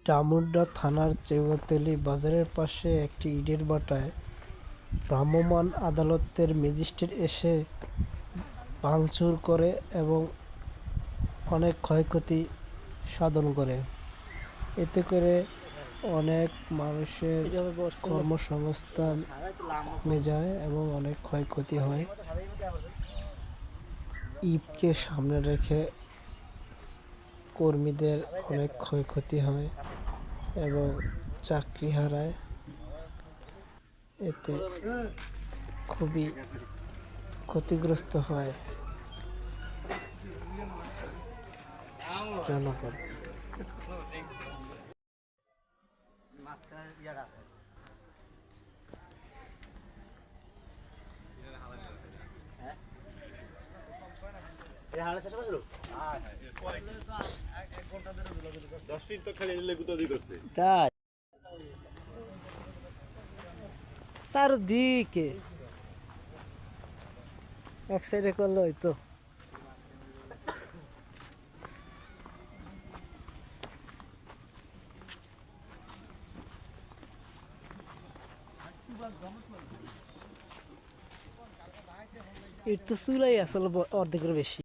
ডামুড্যা থানার চেউয়াতলী বাজারের পাশে একটি ইটের ভাটায় ভ্রাম্যমাণ আদালতের ম্যাজিস্ট্রেট এসে ভাঙচুর করে এবং অনেক ক্ষয়ক্ষতি সাধন করে। এতে করে অনেক মানুষের কর্মসংস্থান কমে যায় এবং অনেক ক্ষয়ক্ষতি হয়। ঈদকে সামনে রেখে কর্মীদের অনেক ক্ষয়ক্ষতি হয় এবং চাকরি হারায়। এতে খুবই ক্ষতিগ্রস্ত হয় জনগণ। তাই চারদিকে এক সাইডে করলে হয়তো একটু চুলাই আসলে অর্ধেকের বেশি।